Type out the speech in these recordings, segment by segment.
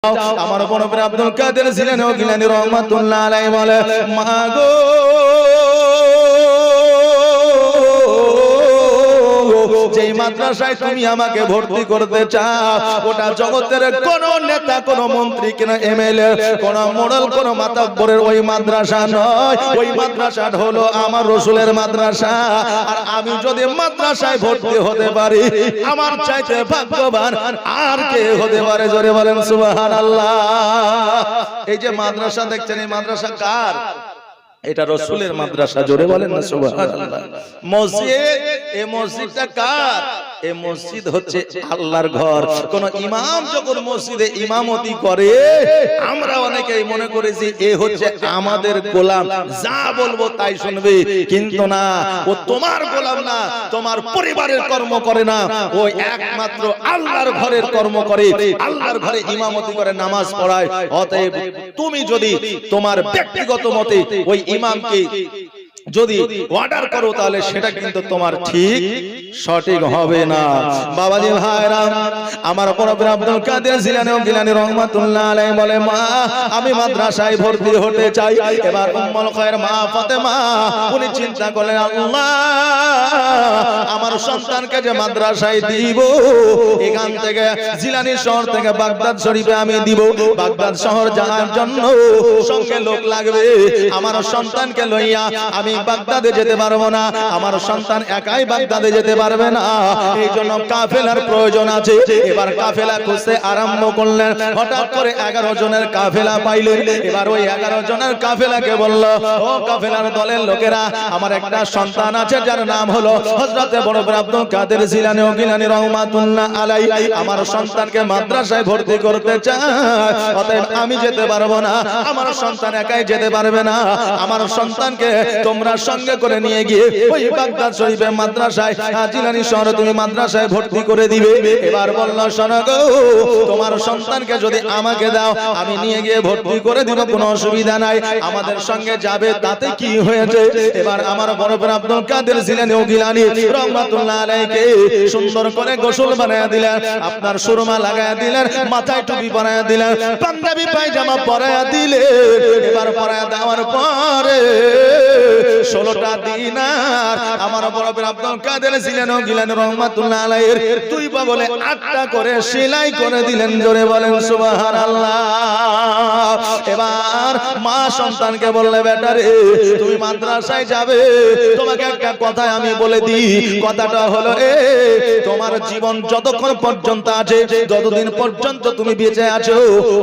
আমার বড় ভাই আব্দুল কাদের জিলানী ও গিলানী রহমাতুল্লাহ আলাইহি বলে মা গো যেই মাদ্রাসায় তুমি আমাকে ভর্তি করতে চাও ওটা জগতের কোন নেতা কোন মন্ত্রী কোন এমএলএ কোন মোড়ল কোন মাতাব্বরের ওই মাদ্রাসা নয়, ওই মাদ্রাসাটা হলো আমার রাসূলের মাদ্রাসা। আর আমি যদি মাদ্রাসায় ভর্তি হতে পারি আমার চাইতে ভাগ্যবান আর কে হতে পারে? জোরে বলেন সুবহানাল্লাহ। এই যে মাদ্রাসা দেখছেন, এই মাদ্রাসা কার? এটা রাসূলের মাদ্রাসা। জোরে বলেন না সুবহানাল্লাহ। মসজিদ, এই মসজিদটা কার? এই মসজিদ হচ্ছে আল্লাহর ঘর। কোন ইমাম যখন মসজিদে ইমামতি করে আমরা অনেকেই মনে করেছি এ হচ্ছে আমাদের গোলাম, যা বলবো তাই শুনবে, কিন্তু না, ও তোমার গোলাম না, তোমার পরিবারের কর্ম করে না, ও একমাত্র আল্লাহর ঘরের কর্ম করে, আল্লাহর ঘরে ইমামতি করে, নামাজ পড়ায়। অতএব তুমি যদি তোমার ব্যক্তিগত মতে ওই ইমামকে যদি অর্ডার করো তাহলে সেটা কিন্তু তোমার ঠিক সঠিক হবে না। বাবাজি ভাইরা আমার বড় ভাই আব্দুল কাদের জিলানী ও গিলানী রহমাতুল্লাহ আলাইহি বলে মা আমি মাদ্রাসায় ভর্তি হতে চাই। এবার উম্মুল খায়র মা ফাতেমা উনি চিন্তা করলেন আল্লাহ আমার সন্তানকে যে মাদ্রাসায় দিব, এখান থেকে জিলানী শহর থেকে বাগদাদ শরীফে আমি দিব, বাগদাদ শহর যাওয়ার জন্য সঙ্গে লোক লাগবে, আমার সন্তানকে লইয়া আমি বাগদাদে যেতে পারবো না, আমার সন্তান একাই বাগদাদে যেতে পারবে না, এই জন্য কাফেলার প্রয়োজন আছে। এবার কাফেলা খুঁজতে আরম্ভ করলেন। হঠাৎ করে 11 জনের কাফেলা পাইলেন। এবার ওই 11 জনের কাফেলাকে বলল, ও কাফেলার দলের লোকেরা, আমার একটা সন্তান আছে যার নাম হলো হযরতে বড় ভাই আব্দুল কাদের জিলানী ও গিলানী রহমাতুল্লাহ আলাইহি, আমার সন্তানকে মাদ্রাসায় ভর্তি করতে চায়, অতএব আমি যেতে পারবো না, আমার সন্তান একাই যেতে পারবে না, আমার সন্তানকে তোমরা সঙ্গে করে নিয়ে গিয়ে ওই বাগদাদ শরীফে মাদ্রাসায় জিলানী শহরে তুমি মাদ্রাসায় ভর্তি করে দিবে। এবার বলল শোনো গো, তোমার সন্তানকে যদি আমাকে দাও আমি নিয়ে গিয়ে ভর্তি করে দিব, কোনো অসুবিধা নাই, আমাদের সঙ্গে যাবে, তাতে কি হয়েছে? এবার আমার বড় ভাই আব্দুল কাদের জিলানী ও গিলানী রহমাতুল্লাহ আলাইহিকে সুন্দর করে গোসল বানায়া দিলেন, আপনার সুরমা লাগায়া দিলেন, মাথায় টুপি পরায়া দিলেন, পাঞ্জাবি পায়জামা পরায়া দিলেন। এবার পরায়া দেওয়ার পরে 16টা দিনার আমার বড় ভাই আব্দুল কাদের জিলানী ও গিলানী রহমাতুল্লাহ আলাইহির দুই বগলে 8টা করে সেলাই করে দিলেন। জোরে বলেন সুবহানাল্লাহ। এবার মা সন্তানকে বললে বেটা রে তুমি মাদ্রাসায় যাবে, তোমাকে একটা কথা আমি বলে দিই, কথাটা হলো তোমার জীবন যতক্ষণ পর্যন্ত আছে, যতদিন পর্যন্ত তুমি বেঁচে আছো,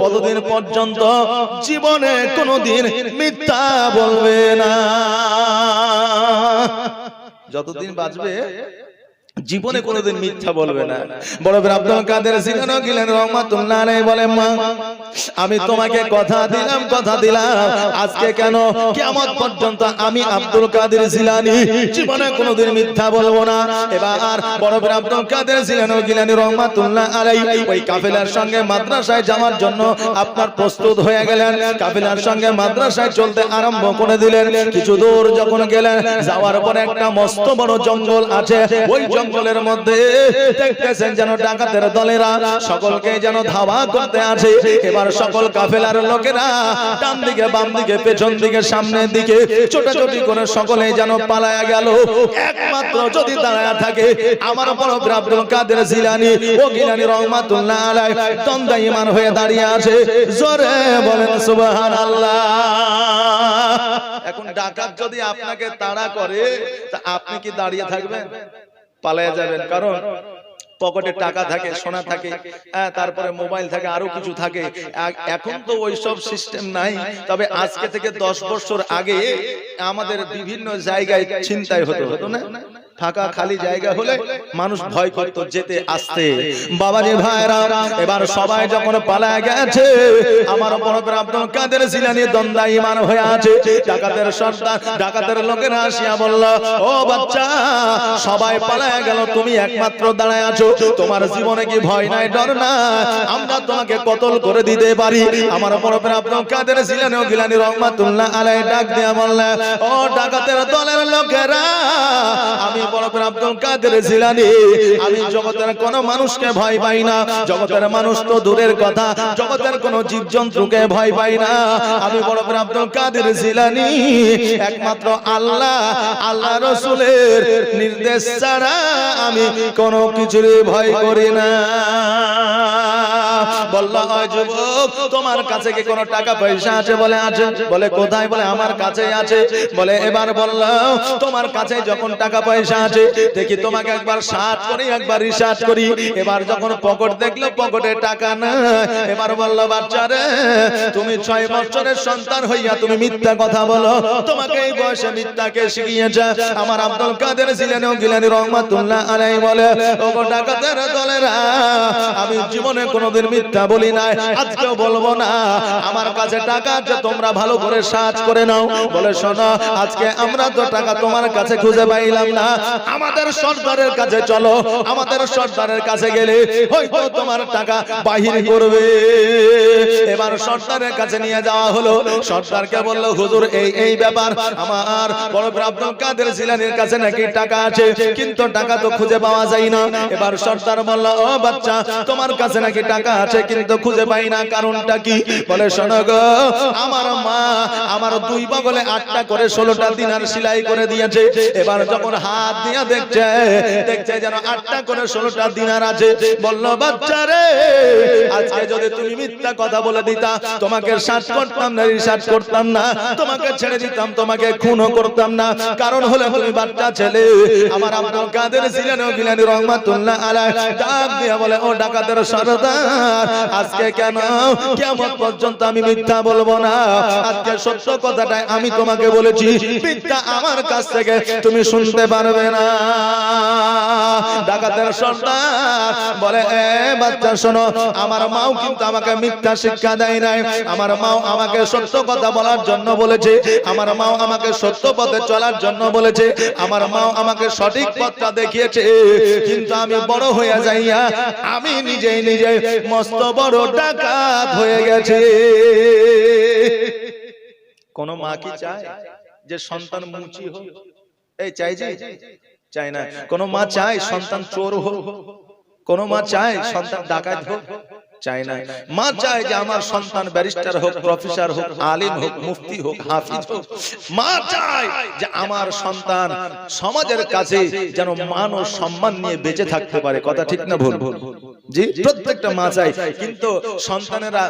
ততদিন পর্যন্ত জীবনে কোনোদিন মিথ্যা বলবে না। যতদিন বাঁচবে জীবনে কোনোদিন মিথ্যা বলবে না। বড় ভাই আব্দুল কাদের জিলানী ও গিলানী রহমাতুল্লাহ আলাইহি বলে মা আমি তোমাকে কথা দিলাম আজকে কেন কিয়ামত পর্যন্ত আমি আব্দুল কাদের জিলানী জীবনে কোনোদিন মিথ্যা বলবো না। এবার বড় ভাই আব্দুল কাদের জিলানী ও গিলানী রহমাতুল্লাহ আলাইহি ওই কাফেলার সঙ্গে মাদ্রাসায় যাওয়ার জন্য আপনার প্রস্তুত হয়ে গেলেন, কাফেলার সঙ্গে মাদ্রাসায় চলতে আরম্ভ করে দিলেন। কিছু দূর যখন গেলেন, যাওয়ার পরে একটা মস্ত বড় জঙ্গল আছে, ওই জঙ্গলের মধ্যে দেখতেছেন যেন ডাকাতের দলেরা সকলকে যেন ধাওয়া করতে আছে। এবার সকল কাফেলার লোকেরা ডান দিকে বাম দিকে পেছন দিকে সামনের দিকে ছোটাছুটি করে সকলে যেন পালায়া গেল। একমাত্র যদি দাঁড়ায়া থাকে আমার বড় ভাই আব্দুল কাদের জিলানী ও গিলানী রহমাতুল্লাহ আলাইহি দণ্ডায়মান হয়ে দাঁড়িয়ে আছে। জোরে বলেন সুবহানাল্লাহ। এখন ডাকাত যদি আপনাকে তাড়া করে তা আপনি কি দাঁড়িয়ে থাকবেন? পালায়া যাবেন, কারণ পকেটে টাকা থাকে, সোনা থাকে, তারপরে মোবাইল থাকে, আরো কিছু থাকে। এখন তো ওইসব সিস্টেম নাই, তবে আজকে থেকে 10 বছর আগে আমাদের বিভিন্ন জায়গায় ছিনতাই হতো না, ফাঁকা খালি জায়গা হলে মানুষ ভয় করতো যেতে আসতে। বাবাজি ভাইরা এবার সবাই যখন পালায় গেছে, আমার বড় ভাই আব্দুল কাদের জিলানী দণ্ডায়মান হয়ে আছে। ডাকাতের সর্দার ডাকাতের লোকেরা আসিয়া বলল, ও বাচ্চা সবাই পালায় গেল, তুমি একমাত্র দাঁড়ায় আছো, তোমার জীবনে কি ভয় নাই, ডর না? আমরা তোমাকে কতল করে দিতে পারি। আমার বড় ভাই আব্দুল কাদের জিলানী ও গিলানী রহমাতুল্লাহ আলাইহি ডাক দিয়া বললেন, ও ডাকাতের দলের লোকেরা আমি বড় পীর আব্দুল কাদের জিলানী, আমি জগতের কোন মানুষকে ভয় পাই না, জগতের মানুষ তো দূরের কথা, জগতের কোন জীবজন্তুকে ভয় পাই না। আমি বড় পীর আব্দুল কাদের জিলানী একমাত্র আল্লাহ আল্লাহ রাসূলের নির্দেশ ছাড়া আমি কোনো কিছুর ভয় করি না। বললো যুবক, তোমার কাছে কি কোনো টাকা পয়সা আছে? বলে আছে। বলে কোথায়? বলে আমার কাছেই আছে। বলে এবার বললো, তোমার কাছে যখন টাকা পয়সা আছে, দেখি তোমাকে একবার সার্চ করি, একবার রিসার্চ করি। এবার যখন পকেট দেখলো, পকেটে টাকা না। এবার বললো, বাচ্চারে, তুমি 6 বছরের সন্তান হইয়া তুমি মিথ্যা কথা বলো, তোমাকে এই বয়সে মিথ্যাকে শিখিয়েছে আমার আব্দুল কাদের জিলানী গিলানী রহমাতুল্লাহ আলাইহি। বলে ওগো ডাকাতের দলেরা, আমি জীবনে কোনোদিন মিথ্যা বলি নাই, আজকেও বলবো না। আমার কাছে টাকা আছে, তোমরা ভালো করে সার্চ করে নাও। বলে শোনো, আজকে আমরা তো টাকা তোমার কাছে খুঁজে পাইলাম না, আমাদের সর্দারের কাছে চলো, আমাদের সর্দারের কাছে গেলে হয়তো তোমার টাকা বাহির করবে। এবার সর্দারের কাছে নিয়ে যাওয়া হলো। সর্দারকে বললো, হুজুর এই এই ব্যাপার, আমার বড় পীর আব্দুল কাদের জিলানীর কাছে নাকি টাকা আছে, কিন্তু টাকা তো খুঁজে পাওয়া যায় না। এবার সর্দার বলল, ও বাচ্চা, তোমার কাছে নাকি টাকা আছে কিন্তু খুঁজে পাই না, কারণটা কি? বলে শোনো গো, আমার মা আমার 2 বগলে 8টা করে 16টা দিনার সেলাই করে দিয়েছে। এবার যখন হাত দিয়া দেখছে, দেখছে যেন 8টা করে 16টা দিনার আছে। বলল, বাচ্চারে, আজকে যদি তুমি মিথ্যা কথা বলে দিতা, তোমাকে সার্চ করতাম না, রিসার্চ করতাম না, তোমাকে ছেড়ে দিতাম, তোমাকে খুনও করতাম না। কারণ হলো তুমি বাচ্চা ছেলে। আমার আব্দুল কাদের জিলানী গিলানী রহমাতুল্লাহ আলাইহি ডাক দিয়া বলে, ও ডাকাতের সর্দার, আজকে কেন কিয়ামত পর্যন্ত আমি মিথ্যা বলবো না। আজকে সত্য কথাটাই আমি তোমাকে বলেছি, মিথ্যা আমার কাছ থেকে তুমি শুনতে পারবে না। ডাকাতের সর্দার বলে, এ বাচ্চা শোনো, আমার মাও কিন্তু আমাকে মিথ্যা শিক্ষা দেয় নাই। আমার মাও আমাকে সত্য কথা বলার জন্য বলেছে, আমার মাও আমাকে সত্য পথে চলার জন্য বলেছে, আমার মাও আমাকে সঠিক পথটা দেখিয়েছে। কিন্তু আমি বড় হয়ে যাইয়া আমি নিজেই নিজে মস্ত বড় ডাকাত হয়ে গেছে। কোন মা কি চায় যে সন্তান মুচি হোক? এই চাই যে চাই না। কোন মা চায় সন্তান চোর হোক? কোন মা চায় সন্তান ডাকাত হোক? চাই না। মা চায় যে আমার সন্তান ব্যারিস্টার হোক, প্রফেসর হোক, আলিম হোক, মুফতি হোক, হাফিজ হোক। মা চায় যে আমার সন্তান সমাজের কাছে যেন মান ও সম্মান নিয়ে বেঁচে থাকতে পারে। কথা ঠিক না ভুল? জি, প্রত্যেকটা মা চায়। কিন্তু সন্তানেরা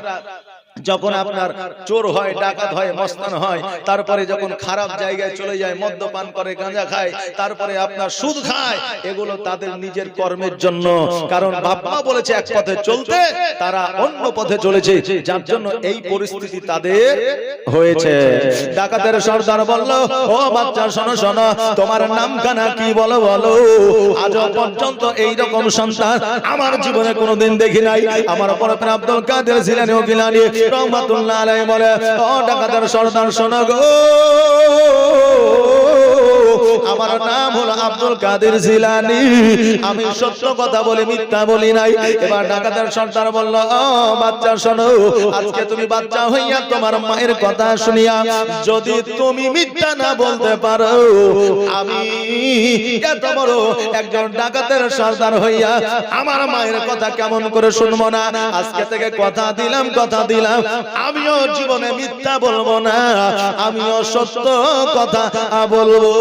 যখন আপনার চোর হয়, ডাকাত হয়, মস্তান হয়, তারপরে যখন খারাপ জায়গায় চলে যায়, মদ্যপান করে, গাঁজা খায়, তারপরে আপনার সুদ খায়, এগুলো তাদের নিজের কর্মের জন্য। কারণ বাবা বলেছে এক পথে চলতে, তারা অন্য পথে চলেছে, যার জন্য এই পরিস্থিতি তাদের হয়েছে। ডাকাতের সর্দার বলল, ও বাচ্চা শোনো শোনো, তোমার নামখানা কি বলো বলো। আজও পর্যন্ত এই রকম সন্তান আমার জীবনে কোনোদিন দেখি নাই। আমার বড় পীর আব্দুল কাদের জিলানী গিলানী রহমাতুল্লাহ আলাইহি বলে, ও ডাকাতের সর্দার শোনো গো, আমার নাম হলো আব্দুল কাদের জিলানী, আমি সত্য কথা বলি, মিথ্যা বলি নাই। এবার ডাকাতের সর্দার বলল, ও বাচ্চা শোনো, আজকে তুমি বাচ্চা হইয়া তোমার মায়ের কথা শুনিয়া যদি তুমি মিথ্যা না বলতে পারো, আমি এত বড় একজন ডাকাতের সর্দার হইয়া আমার মায়ের কথা কেমন করে শুনবো না। আজকে থেকে কথা দিলাম, কথা দিলাম, আমিও জীবনে মিথ্যা বলবো না, আমিও সত্য কথা বলবো।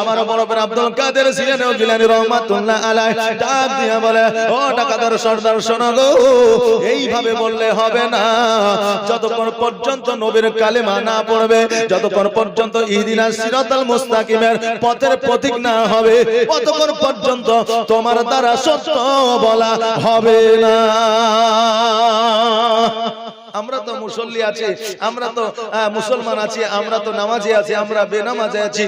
আমার বড় পীর আব্দুল কাদের জিলানী গিলানী রহমাতুল্লাহ আলাইহি ডাক দিয়া বলে, ও ডাকাতের সর্দার শোনো গো, এইভাবে বললে হবে না। যতক্ষণ পর্যন্ত নবীর কালেমা না পড়বে, যতক্ষণ পর্যন্ত ইহদিনাস সিরাতাল মুস্তাকিমের পথের পথিক না হবে, ততক্ষণ পর্যন্ত তোমার দ্বারা সত্য বলা হবে না। আমরা তো মুসল্লি আছি, আমরা তো মুসলমান আছি, আমরা তো নামাজি আছি, আমরা বেনামাজি আছি।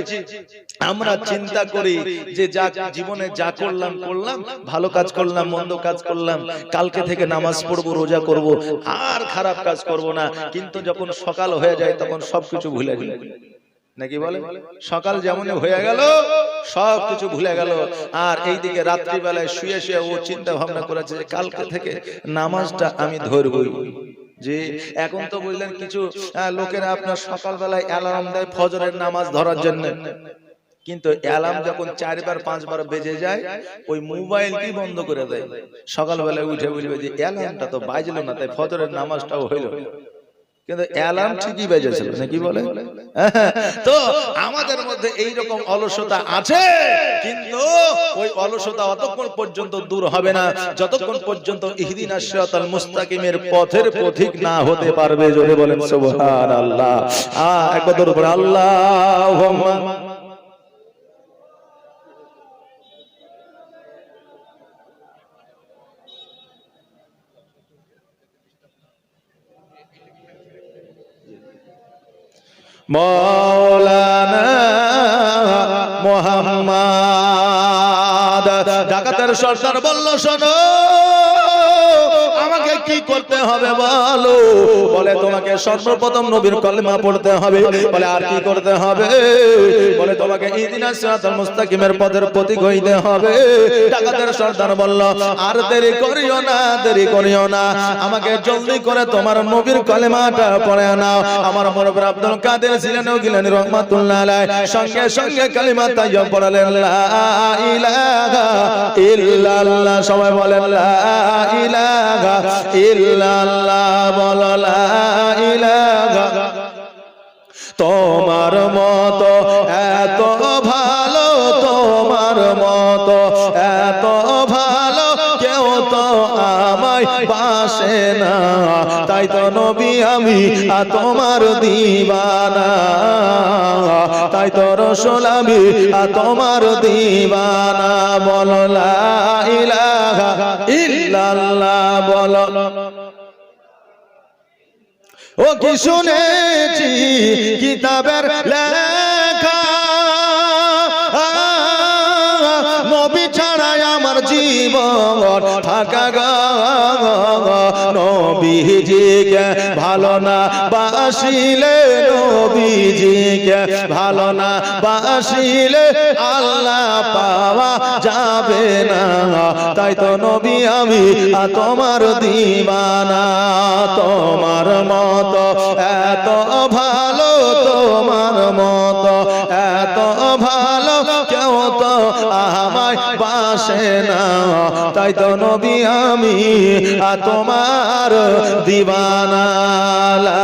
আমরা চিন্তা করি যে যা জীবনে যা করলাম করলাম, ভালো কাজ করলাম, মন্দ কাজ করলাম, কালকে থেকে নামাজ পড়বো, রোজা করব, আর খারাপ কাজ করব না। কিন্তু যখন সকাল হয়ে যায় তখন সবকিছু ভুলে যাই, নাকি বলে? সকাল যেমন হয়ে গেল সবকিছু ভুলে গেল। আর এইদিকে রাত্রিবেলায় শুয়ে শুয়ে ও চিন্তা ভাবনা করেছে যে কালকে থেকে নামাজটা আমি ধরবই। যে এখন তো বললেন কিছু লোকেরা আপনার সকালবেলায় অ্যালার্ম দেয় ফজরের নামাজ ধরার জন্য। কিন্তু অ্যালার্ম যখন 4 বার 5 বার বেজে যায় ওই মোবাইলটি বন্ধ করে দেয়। সকালবেলা উঠে বলবে যে অ্যালার্মটা তো বাজলো না, তাই ফজরের নামাজটাও হইল, কিন্তু অ্যালার্ম ঠিকই বেজেছিল নাকি বলে। তো আমাদের মধ্যে এই রকম অলসতা আছে, কিন্তু ওই অলসতা অতক্ষণ পর্যন্ত দূর হবে না যতক্ষণ পর্যন্ত ইহদিনাস সিরাতাল মুস্তাকিমের পথের পথিক না হতে পারবে। জোরে বলেন সুবহানাল্লাহ। একবার দরুদ পড়ে আল্লাহুম্মা মৌলানা মুহাম্মদ। ডাকাতের সরদার বলল, শোনো আমাকে কি করতে হবে বলো। বলে তোমাকে সর্বপ্রথম নবীর কলেমা পড়তে হবে। বলে আর কি করতে হবে? বলে তোমাকে ইহদিনাস সিরাতাল মুস্তাকিমের পথের পথিক হইতে হবে। ডাকাতের সরদার বলল, আর দেরি করিও না, দেরি করিও না, আমাকে জলদি করে তোমার নবীর কলেমাটা পড়ে নাও। আমার মুরব্বি আব্দুল কাদের জিলানী গিলানী রাহমাতুল্লাহ আলাইহি সঙ্গে সঙ্গে কালিমা তাইয়্যিবা পড়লেন, লা ইলাহা ইল্লাল্লাহ। সবাই বলেন লা ইলাহা ইল্লাল্লাহ। বলো লা ইলাহা। তোমার মতো এত ভালো, তোমার মতো এত ভালো কেউ তো আমায় বাসে না, তাই তো নবী আমি তোমার দিওয়ানা, তাই তো রাসূল আমি তোমার দিওয়ানা। বলো লা ইলাহা ইল্লাল্লাহ। বলো ও কি শুনেছি কিতাবের লেখা, নবী ছাড়াই আমার জীবন থাকা গো। নবীজিকে ভালো না বাসিলে, নবীজিকে ভালো না বাসিলে আল্লাহ পাওয়া যাবে না, তাই তো নবী আমি তোমার দিওয়ানা। তোমার মতো এত ভালো, তোমার মতো এত ভালো কেউ তো আমায় বাসে না, তাই তো নবী আমি তোমার দিওয়ানা। লা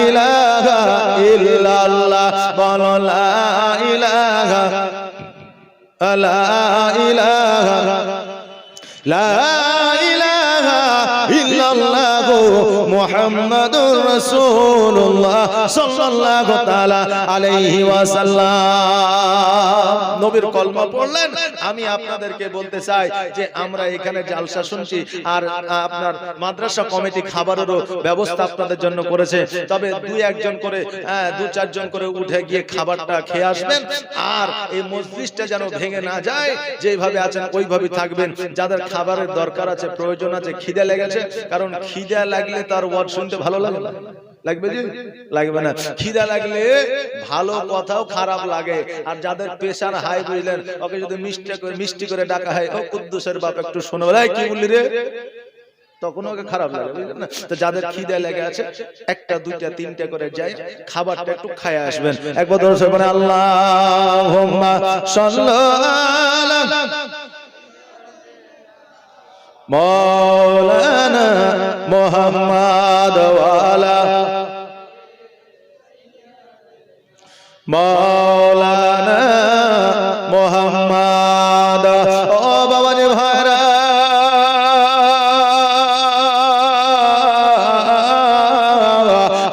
ইলাহা ইল্লাল্লাহ। বলো লা ইলাহা, লা ইলাহা, লা ইলাহা ইল্লাল্লাহ মুহাম্মাদুর রাসূলুল্লাহ সাল্লাল্লাহু তাআলা আলাইহি ওয়াসাল্লাম। নবীর কলমা পড়লেন। আমি আপনাদেরকে বলতে চাই যে আমরা এখানে জালসা শুনছি, আর আপনার মাদ্রাসা কমিটি খাবারেরও ব্যবস্থা আপনাদের জন্য করেছে। তবে দুই একজন করে, দু চারজন করে উঠে গিয়ে খাবারটা খেয়ে আসবেন, আর এই মজলিসটা যেন ভেঙে না যায়। যেভাবে আছেন ওইভাবেই থাকবেন। যাদের খাবারের দরকার আছে, প্রয়োজন আছে, খিদে লেগেছে, কারণ খিদে লাগলে তার ওয়াজ শুনতে ভালো লাগে না, লাগবে যে লাগবে না। খিদা লাগলে ভালো কথাও খারাপ লাগে। আর যাদের প্রেসার হাই বুঝলেন, ওকে যদি মিষ্টি করে ডাকা হয়, ও কুদ্দুসের বাপ একটু শোনো, কি বললি রে, তখন ওকে খারাপ লাগে, বুঝলেন না। তো যাদের খিদে লেগে আছে, একটা দুইটা তিনটা করে যাই, খাবারটা একটু খায় আসবেন। একবার দরুদ পড়ে আল্লাহুম্মা সাল্লি আলা মৌলানা মুহাম্মদ ওয়া আলা মৌলানা মুহাম্মদ। ও বাবাজি ভাইরা,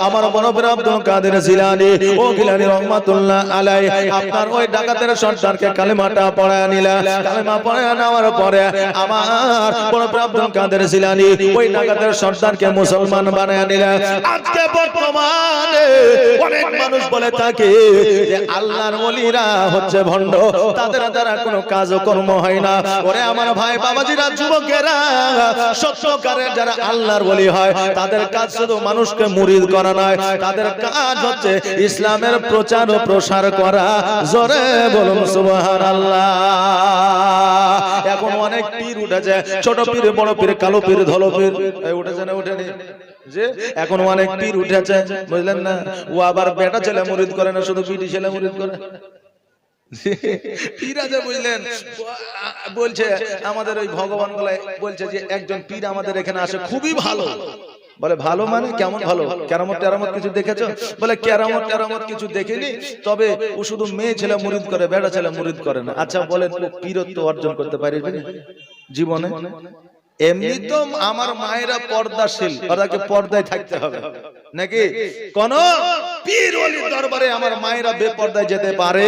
আমার মুরব্বি আব্দুল কাদের জিলানী ও গিলানী রাহমাতুল্লাহ আলাইহি আপনার ওই ডাকাতের সর্দারকে কালেমাটা পড়ায় নিলেন। কালেমা পড়ায় নেওয়ার পরে আমার মুরব্বি আব্দুল কাদের জিলানী ওই ডাকাতের সর্দারকে মুসলমান বানায় নিলেন। আজকে বর্তমানে অনেক মানুষ বলে থাকে যে আল্লাহর ওলিরা হচ্ছে ভণ্ড, তাদের দ্বারা কোনো কাজকর্ম হয় না। ওরে আমার ভাই বাবাজিরা, যুবকেরা, সত্যকারের যারা আল্লাহর ওলি হয়, তাদের কাজ শুধু মানুষকে মুরিদ করা নয়, তাদের কাজ হচ্ছে ইসলামের প্রচার ও প্রসার করা। জোরে বলুন সুবহানাল্লাহ। এখন অনেক পীর উঠেছে, ছোট পীর, বড় পীর, কালো পীর, ধলো পীর, উঠেছে না উঠেনি যে? এখন অনেক পীর উঠেছে, বুঝলেন না। ও আবার বেটা ছেলে মুরিদ করে না, শুধু বিটি ছেলে মুরিদ করে। পীর আছে বুঝলেন, বলছে আমাদের ওই ভগবান বলে বলছে যে একজন পীর আমাদের এখানে আসে খুবই ভালো। বলে ভালো মানে কেমন ভালো? কেরামত টেরামত কিছু দেখেছো? বলে কেরামত টেরামত কিছু দেখিনি, তবে ও শুধু মেয়ে ছেলে মুরিদ করে, বেটা ছেলে মুরিদ করে না। আচ্ছা বলেন পীরত্ব অর্জন করতে পারি জীবনে? এমনি তো আমার মায়েরা পর্দাশীল, ওরাকে পর্দায় থাকতে হবে নাকি? কোন পীর ওলির দরবারে আমার মায়েরা বেপর্দায় যেতে পারে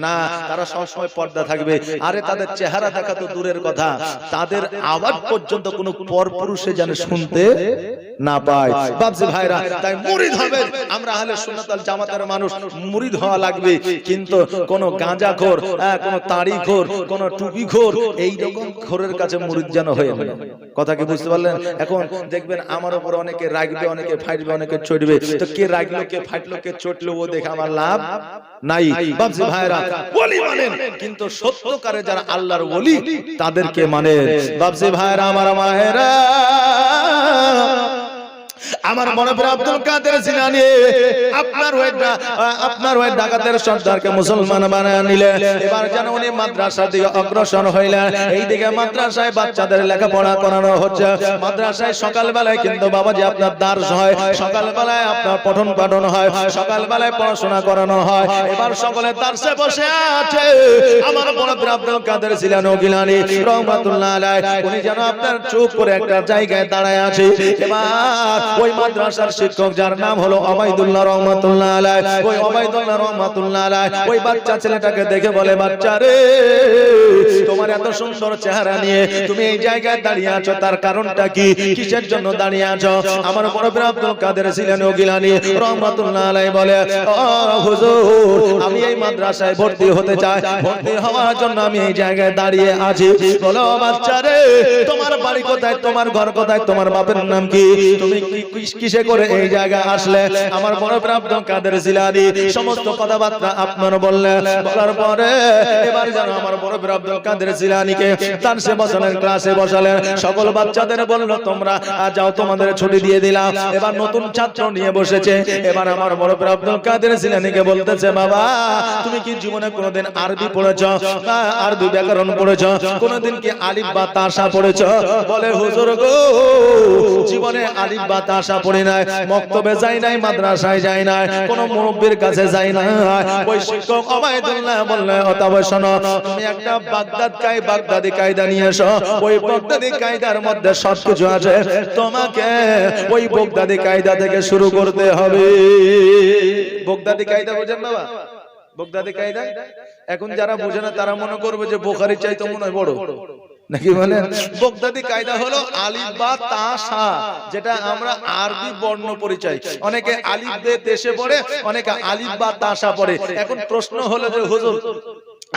না, তারা সবসময় পর্দা থাকবে। আরে তাদের চেহারা দেখা তো দূরের কথা, তাদের আওয়াজ পর্যন্ত কোনো পরপুরুষে যেন শুনতে না পায়। বাপজি ভাইরা, তাই মুরিদ হবেন। আমরা আহলে সুন্নাত ওয়াল জামাতের মানুষ, মুরিদ হওয়া লাগবে। কিন্তু কোন গাঁজাখোর, কোন তাড়িখোর, কোন টুপিখোর, এই রকম খোরের কাছে মুরিদ যেন হয়ে না। কথা কি বুঝতে পারলেন? এখন দেখবেন আমার উপর অনেকে রাগবে, অনেকে ফাইটবে, অনেকে চটবে। তো কে রাগলো, কে ফাইটলো, কে চটলো, ও দেখে আমার লাভ নাই। বাপজি ভাইরা, ওলি মানেন, কিন্তু সত্যকারে যারা আল্লাহর ওলি তাদেরকে মানে। বাপজি ভাইরা, আমার মায়েরা, আমার মনে পড়ে আব্দুল কাদের জিলানী আপনার ওই ডাকাতের সর্দারকে মুসলমান বানায় নিলেন। এবার যেন উনি মাদ্রাসার দিকে অগ্রসর হইলেন। এইদিকে মাদ্রাসায় বাচ্চাদের লেখাপড়া করানো হচ্ছে। মাদ্রাসায় সকালবেলায় কিন্তু বাবাজি আপনার দার্স হয়, সকালবেলায় আপনার পঠন পাঠন হয়, সকালবেলায় পড়াশোনা করানো হয়। এবার সকলে দার্সে বসে আছে। আমার মনে পড়ে আব্দুল কাদের জিলানী রাহমাতুল্লাহ আলাইহি, উনি যেন আপনার চুপ করে একটা জায়গায় দাঁড়ায় আছে। এবার ওই মাদ্রাসার শিক্ষক যার নাম হলো ওবাইদুল্লাহ রাহমাতুল্লাহ আলাইহি, ওই ওবাইদুল্লাহ রাহমাতুল্লাহ আলাইহি ওই বাচ্চা ছেলেটাকে দেখে বলে, বাচ্চা রে, তোমার এত সুন্দর চেহারা নিয়ে তুমি এই জায়গায় দাঁড়িয়ে আছো, তার কারণটা কি? কিসের জন্য দাঁড়িয়ে আছো? আমার বড় পীর আব্দুল কাদের জিলানী রাহমাতুল্লাহ আলাইহি বলে, ও হুজুর, আমি এই মাদ্রাসায় ভর্তি হতে চাই, ভর্তি হওয়ার জন্য আমি এই জায়গায় দাঁড়িয়ে আছি। বলো বাচ্চা রে, তোমার বাড়ি কোথায়, তোমার ঘর কোথায়, তোমার বাপের নাম কি, তুমি কিসে করে এই জায়গায় আসলে? আমার বড় পীর আব্দুল কাদের জিলানী সমস্ত কথাবার্তা আপনার বললেন। বলার পরে এবার যেন আমার বড় পীর আব্দুল কাদের জিলানীকে দার্সে বসালেন, ক্লাসে বসালেন। সকল বাচ্চাদের বললো, তোমরা যাও, তোমাদের ছুটি দিয়ে দিলাম। এবার নতুন ছাত্র নিয়ে বসেছে। এবার আমার বড় পীর আব্দুল কাদের জিলানীকে বলতেছে, বাবা তুমি কি জীবনে কোনোদিন আরবি পড়েছো, আরবি ব্যাকরণ পড়েছো? কোনোদিন কি আলিফ বা তাসা পড়েছো? বলে, হুজুর গো, জীবনে আলিফ বা তাসা পড়ি নাই, মক্তবে যাই নাই, মাদ্রাসায় যাই নাই, কোন মুরব্বির কাছে যাই না। ওই শিক্ষক ওবাইদুল্লাহ বললেন, তবে শোনো, তুমি একটা বাগদাদি কায়দা নিয়ে এসো। ওই বাগদাদি কায়দার মধ্যে সবকিছু আছে, তোমাকে ওই বাগদাদি কায়দা থেকে শুরু করতে হবে। বাগদাদি কায়দা বুঝেন বাবা? বাগদাদি কায়দা এখন যারা বোঝে না তারা মনে করবে যে বুখারী চাইতে মনে হয় বড় নাকি। মানে বাগদাদি কায়দা হলো আলিফ বা তা সা, যেটা আমরা আরবি বর্ণ পরিচয়। অনেকে আলিফ বে তেশে পড়ে, অনেকে আলিফ বা তা সা পড়ে। এখন প্রশ্ন হলো যে হুজুর,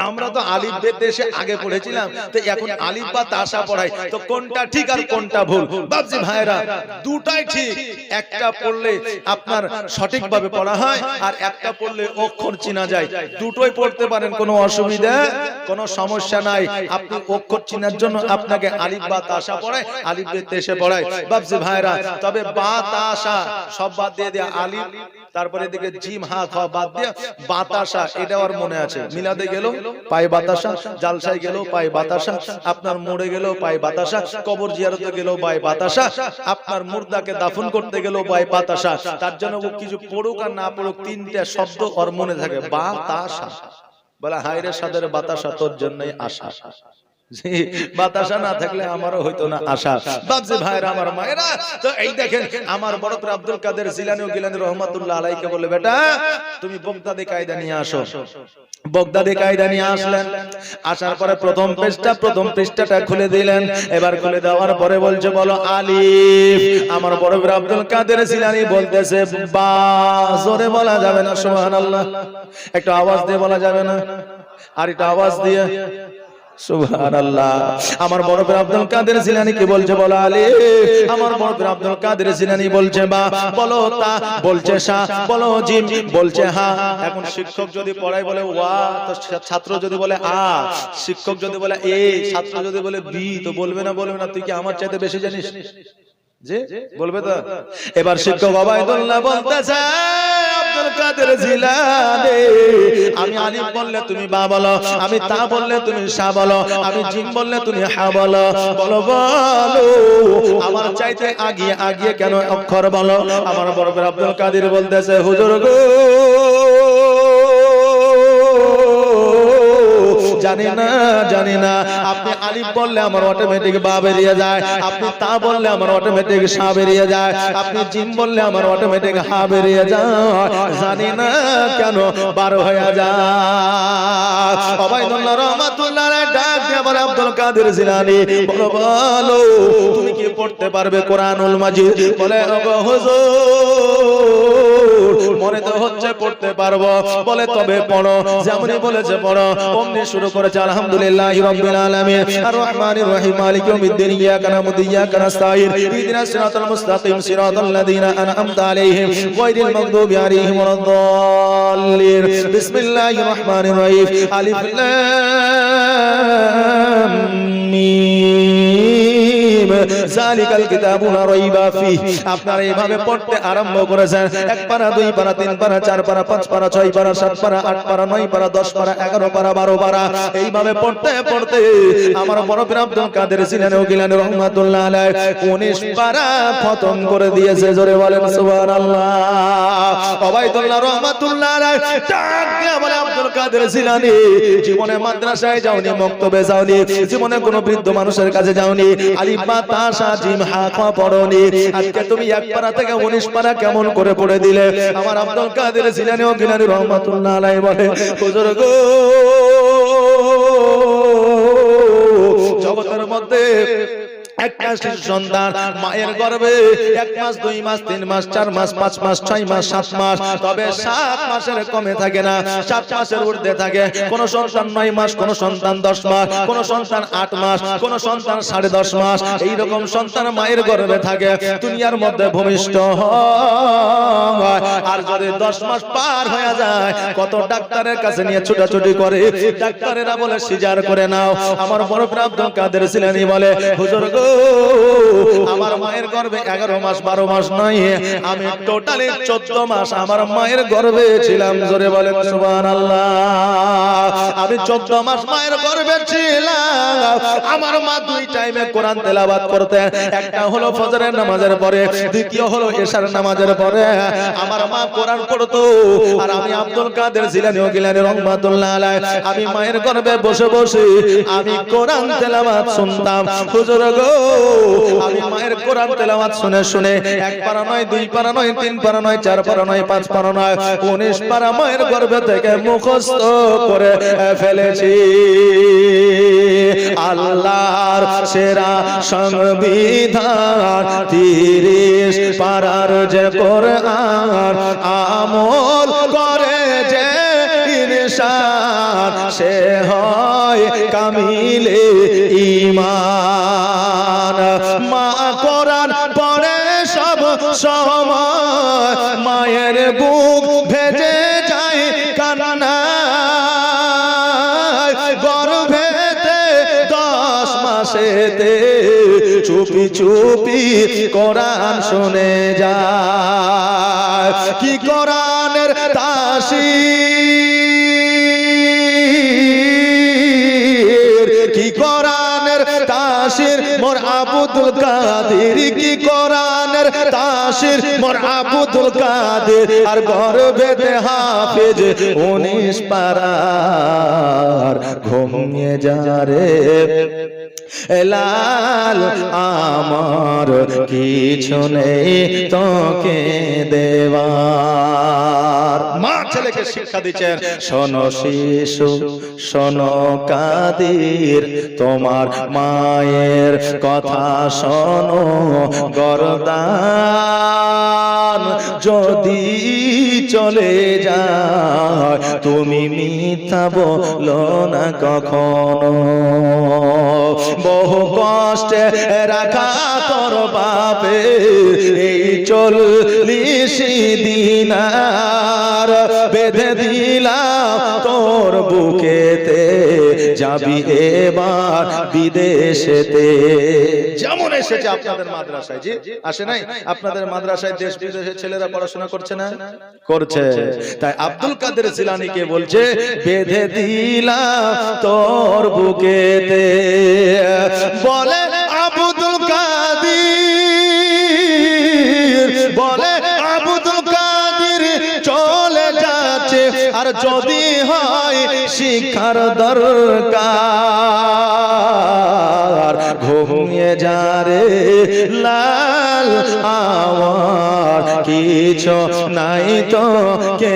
আমরা তো আলিফ বে তেশে আগে পড়েছিলাম, তো এখন আলিফ বা তাসা পড়াই, তো কোনটা ঠিক আর কোনটা ভুল? বাপজি ভাইরা, দুটাই ঠিক। একটা পড়লে আপনার সঠিকভাবে পড়া হয়, আর একটা পড়লে অক্ষর চিনা যায়। দুটোই পড়তে পারেন, কোনো অসুবিধা, কোনো সমস্যা নাই। আপনি অক্ষর চিনার জন্য আপনাকে আলিফ বা তাসা পড়ায়, আলিফ বে তেশে পড়ায়। বাপজি ভাইরা, তবে বা তাসা সব বাদ দিয়ে দেয়া, আলিফ তারপরে দিকে জিম হা খ বাদ দিয়ে বাতাসা, এটা আর মনে আছে। মিলাদে গেল পায় বাতাসা, জালসায় গেল পায় বাতাসা, আপনার মোড়ে গেল পায় বাতাসা, কবর জিয়ারতে গেল পায় বাতাসা, আপনার মুর্দাকে দাফন করতে গেল পায় বাতাসা। তার জন্য ও কিছু পড়ুক আর না পড়ুক, তিনটা শব্দ ওর মনে থাকে, বাতাসা। বলে, হায়রে সাদের বাতাসা, তোর জন্যই আশা। বাতাসা না থাকলে আমারও হইতো না আশা। বাপজি ভাইরা, আমার মায়েরা, তো এই দেখেন আমার বড় পীর আব্দুল কাদের জিলানী রাহমাতুল্লাহ আলাইহি বলে, বেটা তুমি বাগদাদি কায়দা নিয়ে আসো। বাগদাদি কায়দা নিয়ে আসলেন। আসার পরে প্রথম পৃষ্ঠাটা খুলে দিলেন। এবার খুলে দেওয়ার পরে বলছে, বলো আলিফ। আমার বড় পীর আব্দুল কাদের জিলানী বলতেছে, বা। জোরে বলা যাবে না, সুবহানাল্লাহ, একটু আওয়াজ দিয়ে বলা যাবে না? আর একটু আওয়াজ দিয়ে সুবহানাল্লাহ। আমার বড় পীর আব্দুল কাদের জিলানী কি বলছে, বলো আলিফ। আমার বড় পীর আব্দুল কাদের জিলানী বলছে বা, বলো তা, বলছে সা, বলো জিম, বলছে হা। এখন শিক্ষক যদি পড়ায় বলে ওয়া, তো ছাত্র যদি বলে আ, শিক্ষক যদি বলে এ, ছাত্র যদি বলে বি, তো বলবে না তুই কি আমার চাইতে বেশি জানিস? যে বলবে তো। এবার শিক্ষক ওবাইদুল্লাহ বলতেছে, আব্দুল কাদের জিলানী আমি আলিফ বললে তুমি বা বলো, আমি তা বললে তুমি সা বলো, আমি জিম বললে তুমি হা বলো, বলো বলো আমার চাইতে আগিয়ে আগিয়ে কেন অক্ষর বলো। আমার বড় আব্দুল কাদের বলতেছে হুজুর গো জানি না আপনি আলিফ বললে আমার অটোমেটিক বা বেরিয়ে যায়, আপনি তা বললে আমার অটোমেটিক সা বেরিয়ে যায়, আপনি জিম বললে আমার অটোমেটিক হা বেরিয়ে যায়, জানি না কেন 12 হয়ে যায়। ওবাইদুল্লাহ রহমাতুল্লাহ আলাইহি ডাক দিয়ে বলে আব্দুল কাদের জিলানী বলো তুমি কি পড়তে পারবে কোরআনুল মাজিদ? বলে হুজুর মনে তো হচ্ছে পড়তে পারবো। বলে তবে পড়ো। যেমনই বলেছে পড়ো অমনি শুরু করেছে আলহামদুলিল্লাহি রাব্বিল আলামিন আর রহমানির রহিম মালিকি ইয়াউমিদ্দিন ইয়াকা না'বুদু ওয়া ইয়াকা নাস্তাঈন ইহদিনাস সিরাতাল মুস্তাকিম সিরাতাল লাযীনা আন'আমতা আলাইহিম গায়রিল মাগদুবি আলাইহিম ওয়ালাদ-দাল্লিন। বিসমিল্লাহির রহমানির রহিম আলিফ লাম মিম যালিকাল কিতাবু লা রাইবা ফিহি। আপনারা এইভাবে পড়তে আরম্ভ করেছেন। 1 পারা 2 পারা 3 পারা 4 পারা 5 পারা 6 পারা 7 পারা 8 পারা 9 পারা 10 পারা 11 পারা 12 পারা এইভাবে পড়তে পড়তে আমার বড় পীর আব্দুল কাদের জিলানী গিলানী রহমাতুল্লাহ আলাইহি 19 পারা খতম করে দিয়েছে। জোরে বলেন সুবহানাল্লাহ। ওবাইদুল্লাহ রহমাতুল্লাহ আলাইহি ডাক দিয়ে বলে আব্দুল কাদের জিলানী জীবনে মাদ্রাসায় যাওনি, মক্তবে যাওনি, জীবনে কোনো বৃদ্ধ মানুষের কাছে যাওনি, আলিফ বা তা সা জিম হা খ পড়োনি, আজকে তুমি 1 পারা থেকে 19 পারা কেমন করে পড়ে দিলে? আমার আব্দুল কাদের জিলানী ও গিলানী রহমাতুল্লাহ আলাইহি বলে হুজুর গো জগতের মধ্যে একটা শিশু সন্তান মায়ের গর্ভে 1 মাস 2 মাস 3 মাস 4 মাস 5 মাস 6 মাস 7 মাস, তবে 7 মাসের কমে থাকে না, 7 মাসের ঊর্ধ্বে থাকে। কোন সন্তান 9 মাস, কোন সন্তান 10 মাস, কোন সন্তান 8 মাস, কোন সন্তান 10.5 মাস, এই রকম সন্তান মায়ের গর্ভে থাকে, দুনিয়ার মধ্যে ভূমিষ্ঠ হয়। আর যদি 10 মাস পার হয়ে যায় কত ডাক্তারের কাছে নিয়ে ছুটাছুটি করে, ডাক্তারেরা বলে সিজার করে নাও। আমার বড় পীর আব্দুল কাদের জিলানী বলে হুজুর গো আমার মায়ের গর্ভে 11 মাস 12 মাস নয়, আমি টোটালি 14 মাস আমার মায়ের গর্ভে ছিলাম। জোরে বলেন সুবহানাল্লাহ। আমি 14 মাস মায়ের গর্ভে ছিলাম। আমার মা 2 টাইমে কোরআন তেলাওয়াত করতেন, একটা হলো ফজরের নামাজের পরে, দ্বিতীয় হলো এশার নামাজের পরে। আমার মা কোরআন পড়তো আর আমি আব্দুল কাদের জিলানী ও গিলানী রহমাতুল্লাহ আলাইহি আমি মায়ের গর্ভে বসে বসে আমি কোরআন তেলাওয়াত শুনতাম। হুজুর গো আমি মায়ের কোরআন তেলাওয়াত শুনে শুনে 1 পারা নয়, 2 পারা নয়, 3 পারা নয়, 4 পারা নয়, 5 পারা নয়, 19 পারা মায়ের গর্ভে থেকে মুখস্থ করে ফেলেছি। আল্লাহর সেরা সংবিধান 30 পারার যে কোরআন আমল করে যে ইনসান সে হয় কামিলে ঈমান। মা কোরআন পড়ে সব সময় মায়ের বুক ভেজে যায় কান্নায়, গর্ভেতে 10 মাসেতে চুপি চুপি কোরআন শুনে যায়। কি কোরআনের তাসির, কি কোরআনের তাসির মোর আব্দুল কাদের, কি কোরআনের তাসির মোর আব্দুল কাদের। আর গর্ভেতে হাফেজ 19 পারার ঘুমিয়ে যা রে লাল আমার কিছু নেই তোকে দেওয়ার। মা ছেলেকে শিক্ষা দিচ্ছেন, শোনো শিশু শোনো কাদের, তোমার মায়ের কথা শোনো গর্দান যদি চলে যায় তুমি মিথ্যা বলো না কখনো। বহু কষ্টে রাখা তোর বাপে এই 40 দিনার বেঁধে দিলাম তোর বুকেতে, যাবি এবার বিদেশেতে। যেমন এসেছে আপনাদের মাদ্রাসায়, জি আসে নাই? আপনাদের মাদ্রাসায় দেশ বিদেশের ছেলেরা পড়াশোনা করছে না? করছে। তাই আব্দুল কাদের জিলানীকে বলছে বেঁধে দিলাম তোর বুকেতে। বলে আব্দুল কাদের, বলে আব্দুল কাদের চলে যাচ্ছে, আর যদি হয় শিক্ষার দরকার, ঘুমিয়ে যা রে লাল আমার কিছু নাই তো কে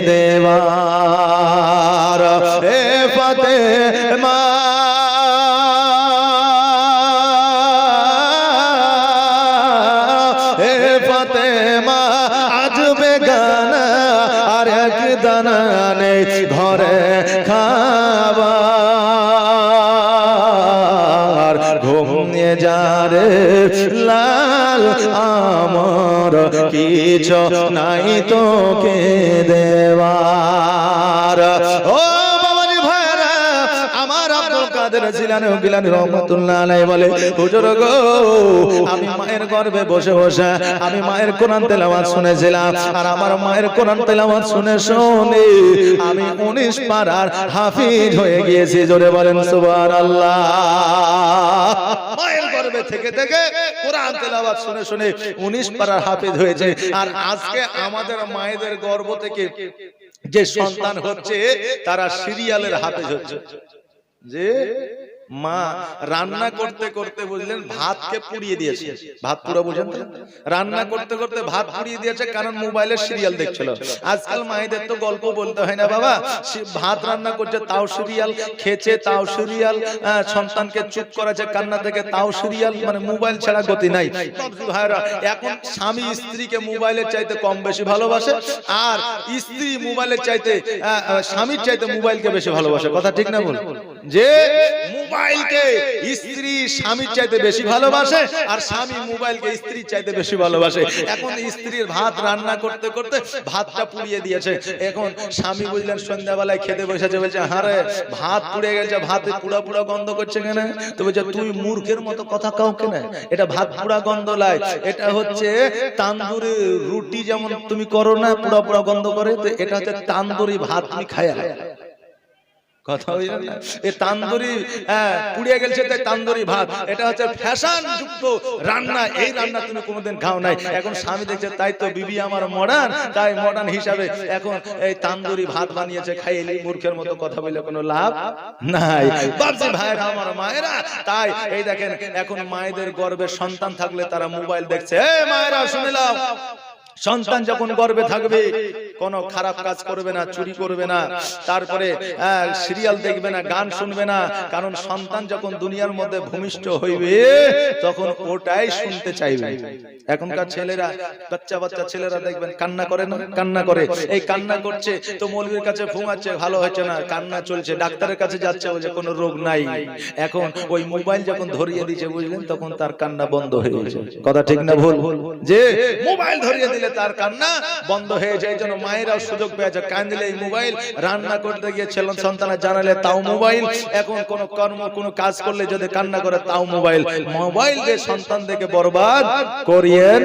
দেওয়ার। এ ফাতেমা ফাতেমা আজ বেগানা, আর এক দানা নেই ঘরে খাবার, ঘুমিয়ে যা রে লাল আমার কিছু নাই তোকে দেওয়ার। ও বাবাজি ভাইরা আমার, আব্দুল কাদের জিলানী রহমাতুল্লাহ আলাইহি বলে হুজুর গো, আমি মায়ের গর্ভে বসে বসে আমি মায়ের কোরআন তেলাওয়াত শুনেছিলাম, আর আমার মায়ের কোরআন তেলাওয়াত শুনে শুনে আমি 19 পারার হাফিজ হয়ে গিয়েছি। জোরে বলেন সুবহানাল্লাহ। মায়ের গর্ভে থেকে থেকে কোরআন তেলাওয়াত শুনে শুনে 19 পারার হাফিজ হয়েছে। আর আজকে আমাদের মায়েদের গর্ভ থেকে যে সন্তান হচ্ছে তারা সিরিয়ালের হাফেজ হচ্ছে। যে মা রান্না করতে করতে বুঝলেন ভাতকে পুড়িয়ে দিয়েছে, ভাত পুরো বুঝেন তো, রান্না করতে করতে ভাত পুড়িয়ে দিয়েছে, কারণ মোবাইলে সিরিয়াল দেখছিল। আজকাল মায়েদের তো গল্প বলতে হয় না বাবা, ভাত রান্না করছে তাও সিরিয়াল, খেছে তাও সিরিয়াল, সন্তানকে চুপ করাছে কান্না থেকে তাও সিরিয়াল, মানে মোবাইল ছাড়া গতি নাই। ভাইরা এখন স্বামী স্ত্রীকে মোবাইলের চাইতে কম বেশি ভালোবাসে, আর স্ত্রী মোবাইলের চাইতে স্বামীর চাইতে মোবাইলকে বেশি ভালোবাসে। কথা ঠিক না বল? যে মোবাইলকে স্ত্রী স্বামীর চাইতে বেশি ভালোবাসে, আর স্বামী মোবাইলকে স্ত্রীর চাইতে বেশি ভালোবাসে। এখন স্ত্রীর ভাত রান্না করতে করতে ভাতটা পুড়িয়ে দিয়েছে। এখন স্বামী বুঝলেন সন্ধ্যাবেলায় খেতে বসেছে, বলছে হারে ভাত পুড়ে গেছে, ভাতে পুড়া পুড়া গন্ধ করছে কেন? তো বলছে তুই মূর্খের মতো কথা কাও কেন, এটা ভাত পুড়া গন্ধ লাই, এটা হচ্ছে তান্দুরি রুটি যেমন তুমি করো না পুড়া পুড়া গন্ধ করে, তো এটা হচ্ছে তান্দুরি ভাত তুমি খায়া। কথা হইল না? এই তান্দুরি পুড়িয়ে গেছে তাই তান্দুরি ভাত, এটা হচ্ছে ফ্যাশন যুক্ত রান্না, এই রান্না তুমি কোনোদিন খাও নাই। এখন স্বামী দেখছে তাই তো বিবি আমার মডার্ন, তাই মডার্ন হিসাবে এখন এই তান্দুরি ভাত বানিয়েছে, খাইলে মূর্খের মতো কথা বলে কোনো লাভ নাই। বাপজি ভাইরা আমার মায়েরা, তাই এই দেখেন এখন মায়েদের গর্ভে সন্তান থাকলে তারা মোবাইল দেখছে। এই মায়েরা শুনে নাও, সন্তান যখন গর্ভে থাকবে কোনো খারাপ কাজ করবে না, চুরি করবে না, তারপরে সিরিয়াল দেখবে না, গান শুনবে না, কারণ সন্তান যখন দুনিয়ার মধ্যে ভূমিষ্ঠ হইবে তখন ওটাই শুনতে চাইবে। এখনকার ছেলেরা, বাচ্চা বাচ্চা ছেলেরা দেখবেন কান্না করে না, কান্না করে, এই কান্না করছে তো মৌলবীর কাছে ঘুমাচ্ছে, ভালো হচ্ছে না, কান্না চলছে, ডাক্তারের কাছে যাচ্ছে, বলছে কোনো রোগ নাই। এখন ওই মোবাইল যখন ধরিয়ে দিয়েছে বুঝলেন, তখন তার কান্না বন্ধ হয়ে গেছে। কথা ঠিক না ভুল? যে মোবাইল ধরিয়ে দিলে তার কান্না বন্ধ হয়ে যায়। জন্য মায়েরাও সুযোগ পেয়েছে, কাঁদলে এই মোবাইল, রান্না করতে গিয়ে ছেলে সন্তানের জানালে তাও মোবাইল, এখন কোন কর্ম কোন কাজ করলে যদি কান্না করে তাও মোবাইল। মোবাইল দিয়ে সন্তানদেরকে বরবাদ করিয়েন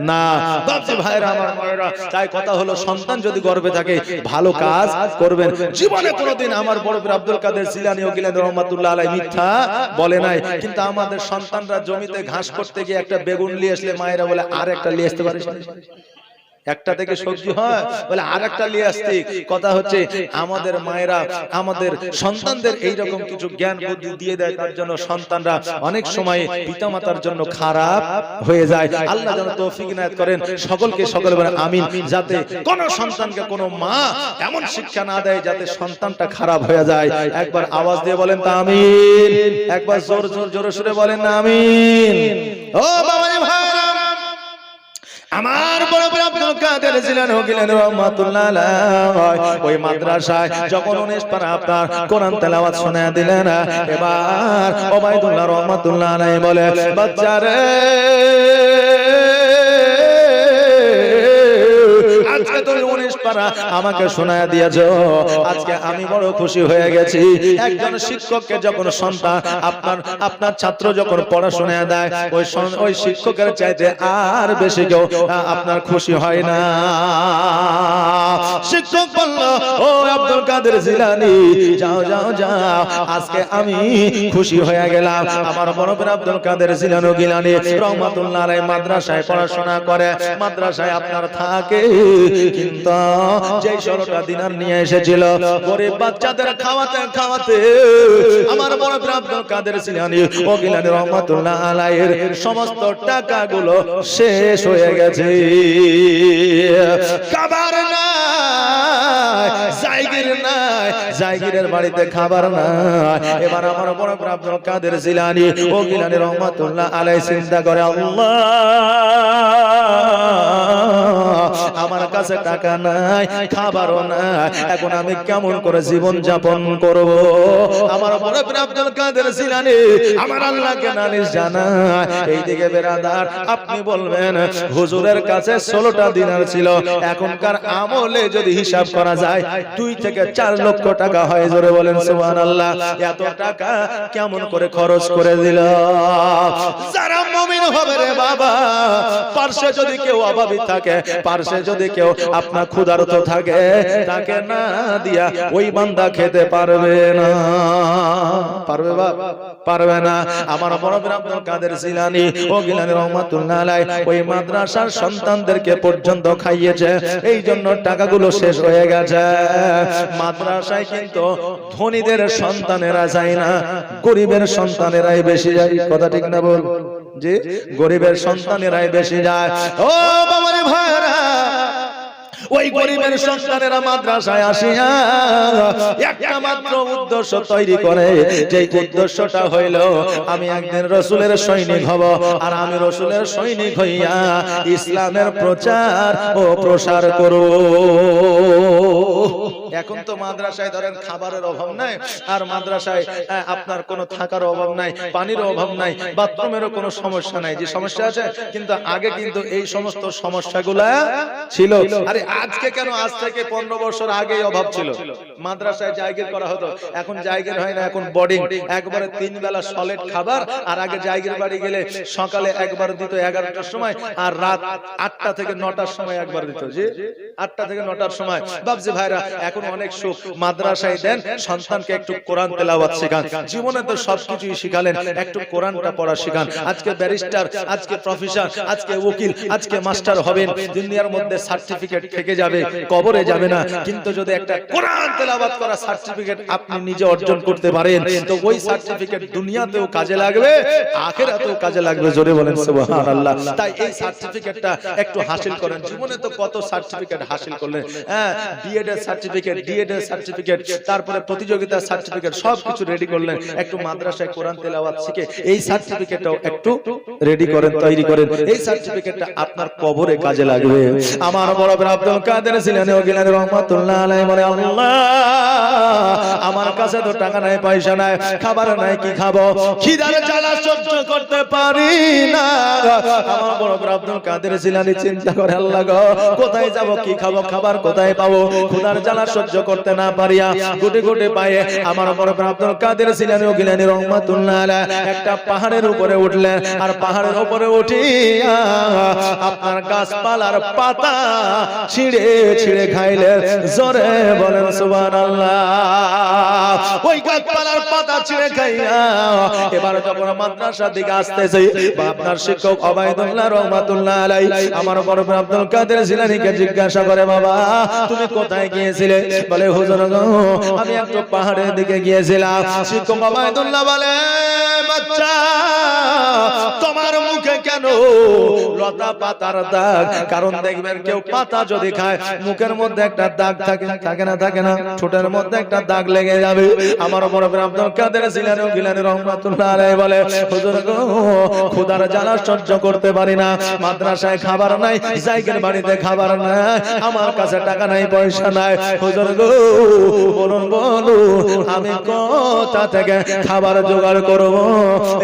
না বাপজি ভাইরা আমার মায়েরা। তাই কথা হলো, সন্তান যদি গর্ভে থাকে ভালো কাজ করবেন। জীবনে কোনোদিন আমার বড় পীর আব্দুল কাদের জিলানী ও গিলানী রহমাতুল্লাহ আলাইহি মিথ্যা বলে নাই। কিন্তু আমাদের সন্তানরা জমিতে ঘাস করতে গিয়ে একটা বেগুন নিয়ে আসলে মায়েরা বলে আর একটা নিয়ে আসতে পারিস না, একটা থেকে সবজি হয় বলে আরেকটা নিয়ে আসতে। কথা হচ্ছে আমাদের মায়েরা আমাদের সন্তানদের এইরকম কিছু জ্ঞান বুদ্ধি দিয়ে দেয়, তার জন্য সন্তানরা অনেক সময় পিতামাতার জন্য খারাপ হয়ে যায়। আল্লাহ যেন তৌফিক ইনায়াত করেন সকলকে, সকলে বলেন আমিন। যাতে কোন সন্তানকে কোন মা এমন শিক্ষা না দেয় যাতে সন্তানটা খারাপ হয়ে যায়। একবার আওয়াজ দিয়ে বলেন তা আমিন, একবার জোর জোর জোরে সুরে বলেন না আমিন। ও বাবাজি ভাইরা, আমার বড় পীর আব্দুল কাদের জিলানী ও গিলানী রহমাতুল্লাহ আলাইহি ওই মাদ্রাসায় যখন 19 পারা আপনার কোরআন তেলাওয়াত শোনা দিলেন, এবার ওবাইদুল্লাহ রহমাতুল্লাহ আলাইহি বলে বাচ্চারে আজকে তুমি 19 করা আমাকে শোনায় দিয়েছো। আজকে আমি বড় খুশি হয়ে গেছি। একজন শিক্ষককে যখন সন্তান আপনার ছাত্র যখন পড়াশোনা দেয়, ওই শিক্ষকের চাইতে আর বেশি কেউ আপনার খুশি হয় না। শিক্ষক বলল, ও আব্দুল কাদের জিলানী, যাও যাও যাও, আজকে আমি খুশি হয়ে গেলাম। আমার বড় ভাই আব্দুল কাদের জিলানী গিলানী রহমাতুল্লাহ আলাইহি মাদ্রাসায় পড়াশোনা করে, মাদ্রাসায় আপনার থাকে, কিন্তু যেই 16টা দিনার নিয়ে এসেছিল গরিব বাচ্চাদের খাওয়াতে খাওয়াতে আমার বড় ভাই আব্দুল কাদের জিলানী ও গিলানী রহমাতুল্লাহ আলাইহির সমস্ত টাকাগুলো শেষ হয়ে গেছে। খাবার নাই, জায়গির নাই, জায়গিরের বাড়িতে খাবার নাই। এবার আমার বড় ভাই আব্দুল কাদের জিলানী ও গিলানী রহমাতুল্লাহ আলাইহি চিন্তা করে, আল্লাহ আমার কাছে টাকা নাই, খাবারও নাই, এখন আমি কেমন করে জীবন যাপন করব? আমার বড় ভাই আব্দুল কাদের জিলানী আমার আল্লাহকে নালিশ জানায়। এইদিকে বেরাদার, আপনি বলবেন হুজুরের কাছে 16টা দিনার ছিল, এখনকার আমলে যদি হিসাব করা যায় 2 থেকে 4 লক্ষ টাকা হয়। জোরে বলেন সুবহানাল্লাহ। এত টাকা কেমন করে খরচ করে দিল? যারা মুমিন হবে রে বাবা, পার্শ্বে যদি কেউ অভাবী থাকে, পার্শ্বে যদি কেউ আপনার ক্ষুধার্ত থাকে, তাকে না দিয়া ওই বান্দা খেতে পারবে না। পারবে বাবা? পারবে না। আমার বড় ভাই আব্দুল কাদের জিলানী ও গিলানী রহমাতুল্লাহ আলাইহি ওই মাদ্রাসার সন্তানদেরকে পর্যন্ত খাইয়েছে, এই জন্য টাকাগুলো শেষ হয়ে গেছে। মাদ্রাসায় কিন্তু ধনীদের সন্তানেরা যায় না, গরিবের সন্তানেরাই বেশি যায়। কথা ঠিক না বল? জি, গরিবের সন্তানেরাই বেশি যায়। ও বাবারে ভাইরা, ওই গরিবের সন্তানেরা মাদ্রাসায় আসিয়া একটা মাত্র উদ্দেশ্য তৈরি করে, যে উদ্দেশ্যটা হইল আমি একদিন রাসূলের সৈনিক হব, আর আমি রাসূলের সৈনিক হইয়া ইসলামের প্রচার ও প্রসার করব। এখন তো মাদ্রাসায় ধরেন খাবারের অভাব নাই, আর মাদ্রাসায় আপনার কোনো থাকার অভাব নাই, পানির অভাব নাই, বাথরুমেরও কোনো সমস্যা নাই। যে সমস্যা আছে, কিন্তু আগে কিন্তু এই সমস্ত সমস্যাগুলা ছিল। আরে আজকে কেন, আজ থেকে 15 বছর আগেই অভাব ছিল। মাদ্রাসায় জায়গির করা হতো, এখন জায়গির হয় না, এখন বোর্ডিং, একবারে 3 বেলা সলিড খাবার। আর আগে জায়গির বাড়ি গেলে সকালে একবার দিত 11টার সময়, আর রাত 8টা থেকে 9টার সময় একবার দিত। জি, 8টা থেকে 9টার সময়। বাবজি ভাইরা, এখন অনেক সুখ, মাদ্রাসায় দেন সন্তানকে একটু কোরআন তেলাওয়াত শেখান। জীবনে তো সবকিছুই শিখালেন, একটু কোরআনটা পড়া শেখান। আজকে ব্যারিস্টার, আজকে প্রফেসর, আজকে উকিল, আজকে মাস্টার হবেন, দুনিয়ার মধ্যে সার্টিফিকেট থেকে যাবে, কবরে যাবে না। কিন্তু যদি একটা কোরআন তেলাওয়াত করা সার্টিফিকেট আপনি নিজে অর্জন করতে পারেন, তো ওই সার্টিফিকেট দুনিয়াতেও কাজে লাগবে, আখিরাতেও কাজে লাগবে। জোরে বলেন সুবহানাল্লাহ। তাই এই সার্টিফিকেটটা একটু হাসিল করেন। জীবনে তো কত সার্টিফিকেট হাসিল করলেন, হ্যাঁ, বিএড এর সার্টিফিকেট, ডিএড এর সার্টিফিকেট, তারপরে প্রতিযোগিতার সার্টিফিকেট, সবকিছু রেডি করলেন। একটু মাদ্রাসায় কোরআন তেলাওয়াত শিখে এই সার্টিফিকেটটাও একটু রেডি করেন, তৈরি করেন। এই সার্টিফিকেটটা আপনার কবরে কাজে লাগবে। আমার বড় ভাই আব্দুল কাদের জিলানী ও গিলানী রহমাতুল্লাহ আলাইহি বলে, আল্লাহ আমার কাছে তো টাকা নাই, পয়সা নাই, খাবার নাই, কি খাবো? খিদার জ্বালা সহ্য করতে পারি না। আমার বড় ভাই আব্দুল কাদের জিলানী চিন্তা করে, আল্লাহ গো, কোথায় যাব, কি খাবো, খাবার কোথায় পাবো? ক্ষুধার জ্বালা সহ্য করতে না পারিয়া গুটি গুটি পায়ে আমার বড় ভাই আব্দুল কাদের জিলানী ও গিলানী রহমাতুল্লাহ আলাইহি একটা পাহাড়ের উপরে উঠলেন। আর পাহাড়ের উপরে উঠিয়া আপনার গাছপালার পাতা ছিঁড়ে ছিঁড়ে খাইলেন। জোরে বলেন সুবহানাল্লাহ। ওই গাছপালার পাতা ছিঁড়ে খাইয়া এবার যখন মাদ্রাসার দিকে আসতেছে, আপনার শিক্ষক ওবায়দুল্লাহ রহমাতুল্লাহ আলাইহি আমার বড় ভাই আব্দুল কাদের জিলানীকে জিজ্ঞাসা করে, বাবা তুমি কোথায় গিয়েছিলে? বলে, হুজুর গো, আমি একটু পাহাড়ের দিকে গিয়েছিলাম। শিক্ষক ওবায়দুল্লাহ বলে, বাচ্চা তোমার মুখে কেন লতা পাতার দাগ? কারণ দেখবেন কেউ পাতা যদি খায় মুখের মধ্যে একটা দাগ থাকে, থাকে না? থাকে না? ঠোঁটের মধ্যে একটা দাগ লেগে যাবে। আমার বড় ভাই আব্দুল কাদের জিলানী ও গিলানী রহমাতুল্লাহ আলাইহি বলে, হুজুর গো, ক্ষুধার জ্বালা সহ্য করতে পারি না, মাদ্রাসায় খাবার নাই, জায়গের বাড়িতে খাবার নাই, আমার কাছে টাকা নাই, পয়সা নাই। হুজুর হুজুর গো বলুন বলুন আমি কোথা থেকে খাবার জোগাড় করব?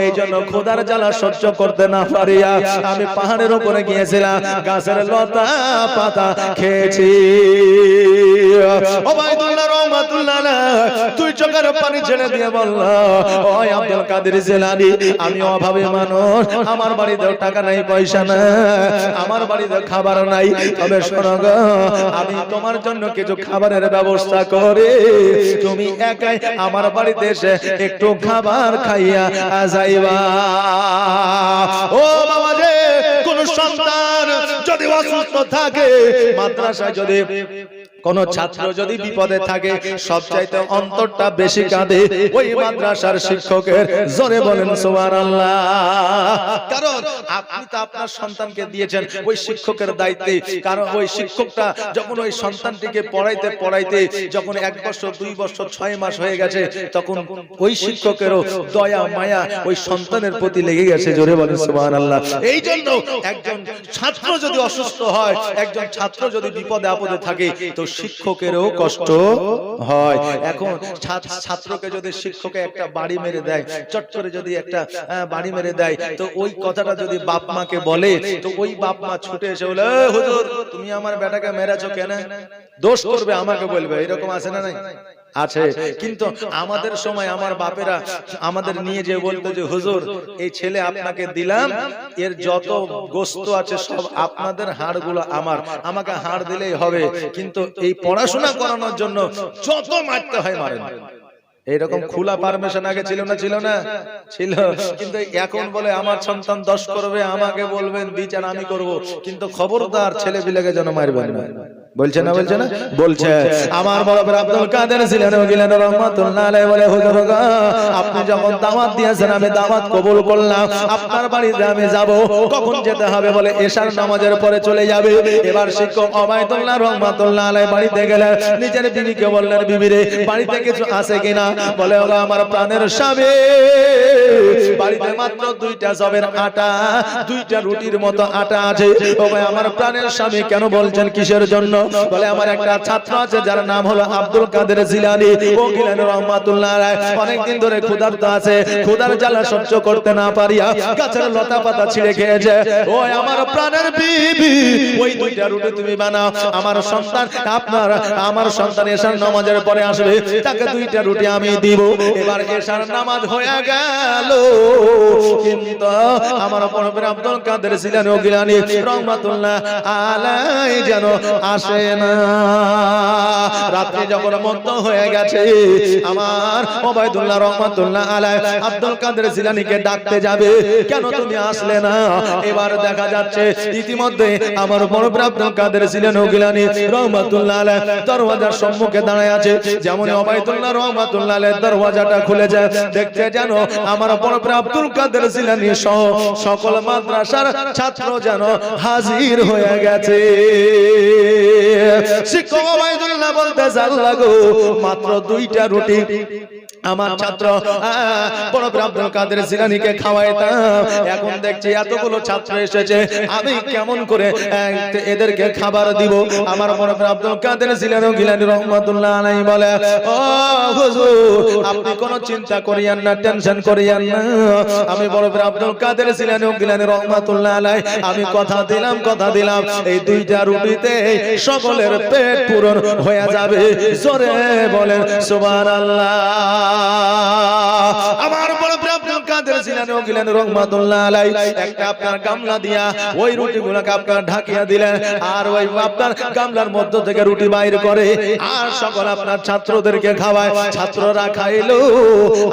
এই জন্য খোদার জ্বালা সহ্য করতে না পারিয়া আমি পাহাড়ের উপরে গিয়েছিলাম, গাছের লতা পাতা খেয়েছি। ওবাইদুল্লাহ রহমাতুল্লাহ তুই চোখের পানি ছেড়ে দিয়ে বলল, ওই আব্দুল কাদের জিলানী আমি অভাবে মানুষ, আমার বাড়িতে টাকা নাই পয়সা নাই, আমার বাড়িতে খাবার নাই, তবে শোনো গো আমি তোমার জন্য কিছু খাবারের ব্যবস্থা করে তুমি একাই আমার বাড়িতে এসে একটু খাবার খাইয়া যাইবা। ও বাবা যে কোন সন্তান যদি অসুস্থ থাকে, মাদ্রাসায় যদি কোন ছাত্র যদি বিপদে থাকে, সবচাইতে অন্তরটা বেশি কাঁদে ওই মাদ্রাসার শিক্ষকের। জোরে বলেন সুবহানাল্লাহ। কারণ আপনি তো আপনার সন্তানকে দিয়েছেন ওই শিক্ষকের দায়িত্বে, কারণ ওই শিক্ষকটা যখন ওই সন্তানটিকে পড়াইতে পড়াইতে যখন 1 বছর 2 বছর 6 মাস হয়ে গেছে, তখন ওই শিক্ষকেরও দয়া মায়া ওই সন্তানের প্রতি লেগে গেছে। জোরে বলেন সুবহানাল্লাহ। এই জন্য একজন ছাত্র যদি অসুস্থ হয়, একজন ছাত্র যদি বিপদে আপদে থাকে, তো শিক্ষকেরও কষ্ট হয়। এখন ছাত্রকে যদি শিক্ষকে একটা বাড়ি মেরে দেয়, চট করে যদি একটা বাড়ি মেরে দেয়, তো ওই কথাটা যদি বাপ মাকে বলে, তো ওই বাপ মা ছুটে এসে বলে, হুজুর তুমি আমার বেটাকে মেরেছো কেন? দোষ করবে, আমাকে বলবে। এরকম আছে না নাই? আছে। কিন্তু আমাদের সময় আমার বাপেরা আমাদের নিয়ে যে বলতো যে হুজুর এই ছেলে আপনাকে দিলাম, এর যত গোস্ত আছে সব আপনাদের, হাড়গুলো আমার, আমাকে হাড় দিলেই হবে, কিন্তু এই পড়াশোনা করানোর জন্য যত মারতে হয় মারেন। এরকম খোলা পারমিশন আগে ছিল না? ছিল না? ছিল। কিন্তু এখন বলে আমার সন্তান 10 করবে, আমাকে বলবেন বিচার আমি করব, কিন্তু খবরদার ছেলে পিলেকে যেন মারবেন না। বলছে না? বলছে না? বলছে। আমার বড় ভাই আব্দুল কাদের ছিলেন ওগিলেন রহমাতুল্লাহ আলাইহি বলে, হুজুর গো আপনি যখন দাওয়াত দিয়েছেন আমি দাওয়াত কবুল করলাম, আপনার বাড়িতে আমি যাব। কখন যেতে হবে? বলে এশার নামাজের পরে চলে যাবে। এবার শিক্ষক ওবাইদুল্লাহ রহমাতুল্লাহ আলাইহি বাড়িতে গেলেন, নিজের বিবিকে বললেন, বিবি রে বাড়িতে কিছু আছে কিনা? বলে ওগো আমার প্রাণের স্বামী বাড়িতে মাত্র 2টা জবের আটা, 2টা রুটির মতো আটা আছে। ও ভাই আমার প্রাণের স্বামী কেন বলছেন কিসের জন্য? বলে আমার একটা ছাত্র আছে যার নাম হলো আব্দুল কাদের জিলানী, ও গিলানী রহমাতুল্লাহ আলাইহি, অনেকদিন ধরে ক্ষুধার্ত আছে, ক্ষুধার জ্বালা সহ্য করতে না পারিয়া গাছের লতা পাতা ছিঁড়ে খেয়েছে। ও আমার প্রাণের বিবি ওই 2টা রুটি তুমি বানাও, আমার সন্তান আমার সন্তান এশার নামাজের পরে আসবে, তাকে 2টা রুটি আমি দিব। এবার এশার নামাজ হয়ে গেল, কিন্তু আমার পরমের আব্দুল কাদের জিলানী ও গিলানী রহমাতুল্লাহ আলাইহি যেন আসে না। রাতে যখন মধ্য হয়ে গেছে, আমার ওবাইদুল্লাহ রহমাতুল্লাহ আলাইহি আব্দুল কাদের জিলানীকে ডাকতে যাবে, কেন তুমি আসলে না? এবার দেখা যাচ্ছে ইতিমধ্যে আমার বড় আব্দুল কাদের জিলানী ও গিলানী রহমাতুল্লাহ আলাইহি দরওয়াজার সম্মুখে দাঁড়ায় আছে। যেমন ওবাইদুল্লাহ রহমাতুল্লাহ আলাইহি দরওয়াজাটা খুলে যায়, দেখতে যেন আমার বড় আব্দুল কাদের জিলানী সহ সকল মাদ্রাসার ছাত্র যেন হাজির হয়ে গেছে। শিক্ষক ওবাইদুল্লাহ বলতে আল্লাহ গো মাত্র 2টা রুটি আমার ছাত্র বড় আব্দুল কাদের জিলানীকে খাওয়াইতাম, এখন দেখছি এতগুলো ছাত্র এসেছে, আমি কেমন করে এদেরকে খাবার দিব? আমার বড় আব্দুল কাদের জিলানী রহমাতুল্লাহ আলাইহি বলে, ও হুজুর আপনি কোনো চিন্তা করিয়েন না, টেনশন করিয়েন না, আমি বড় আব্দুল কাদের জিলানী রহমাতুল্লাহ আলাইহি আমি কথা দিলাম এই 2টা রুটিতে সকলের পেট পূরণ হয়ে যাবে। জোরে বলেন সুবহানাল্লাহ। আমার বড় আব্দুল কাদের জিলানী ও গিলানী রহমাতুল্লাহ আলাইহি একটা আপনার গামলা দিয়া ওই রুটিগুলোকে আপনার ঢাকিয়া দিলেন, আর ওই আপনার গামলার মধ্য থেকে রুটি বাইর করে আর সকল আপনার ছাত্রদেরকে খাওয়ায়। ছাত্ররা খাইলো,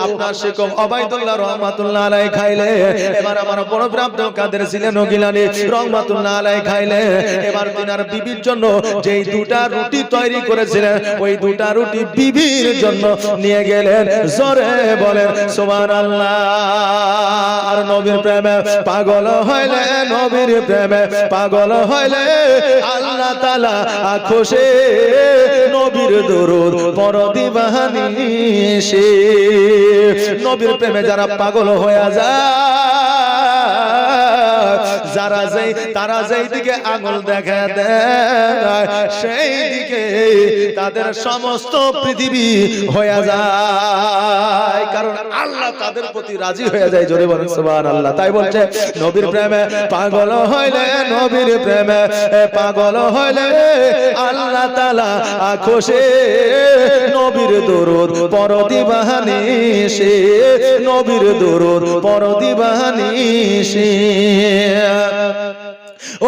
আপনার শিক্ষক ওবাইদুল্লাহ রহমাতুল্লাহ আলাইহি খাইলে, এবার আমার বড় আব্দুল কাদের জিলানী ও গিলানী রহমাতুল্লাহ আলাইহি খাইলে। এবার তিনার বিবির জন্য যেই 2টা রুটি তৈরি করেছিলেন, ওই 2টা রুটি বিবির জন্য নিয়ে গেলেন। জোরে বলেন সুবহানাল্লাহ। আর নবীর প্রেমে পাগল হইলে, নবীর প্রেমে পাগল হইলে আল্লাহ তাআলা খুশি, নবীর দরুদ পড় দিবানিশি। নবীর প্রেমে যারা পাগল হয়ে যায়, তারা যেই দিকে আঙুল দেখা দেয় সেই দিকে তাদের সমস্ত পৃথিবী হয়ে যায়, কারণ আল্লাহ তাদের প্রতি রাজি হয়ে যায়। জোরে বলেন সুবহানাল্লাহ। তাই বলছে নবীর প্রেমে পাগল হইলে, নবীর প্রেমে পাগল হইলে আল্লাহ তাআলা খুশি। নবীর দরুদ পড়ো দিবানিশি, নবীর দরুদ পড়ো দিবানিশি।